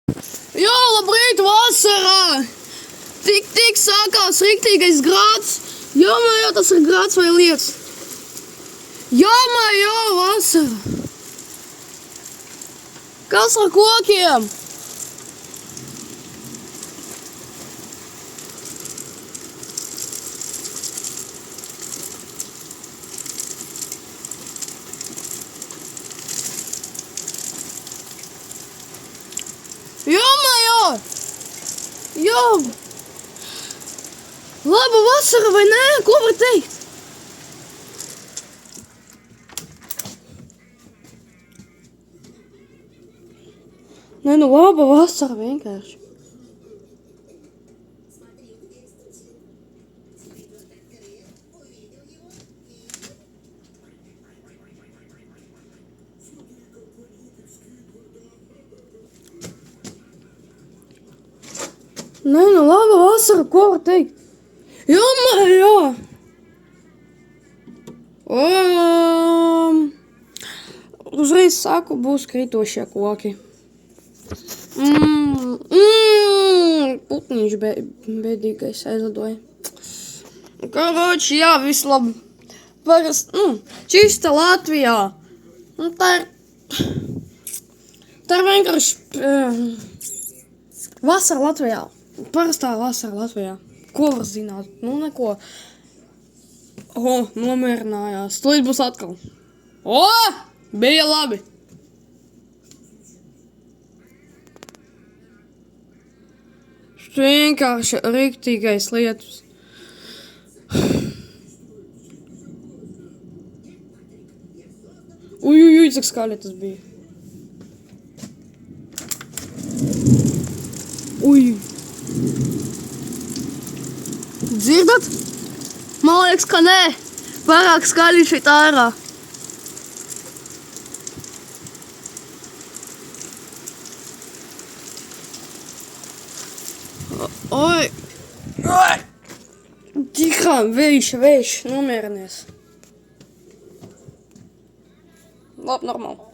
Jo, labrīt, vasarā! Tik sākās riktīgais grāds. Jāmā, tas ir grāds vai lietus. Jāmā, vasara! Kas ar kokiem? Jāmā, jā! Laba vasara vai nē? Ko var teikt? Nē, nu laba vasara vienkārši. Nē, nu laba vasara, ko var teikt? Jāmā, jā! Uzreiz saku, būs kritošie koki. Putniņš bēdīgais aizlidoja. Karoči, jā, viss labi. Parast, čista Latvijā. Tā ir vienkārši vasara Latvijā. Parastā vasara Latvijā. Ko var zināt? Neko. Nomierinājās. Tūlīt būs atkal. Bija labi. Vienkārši riktīgais lietus. Uj, cik skaļi tas bija. Uj. Dzirdat? Man liekas, ka nē. Pārāk skaļi šeit ārā. Oi! Tikai vējš, nomierinies. Labi, normāli.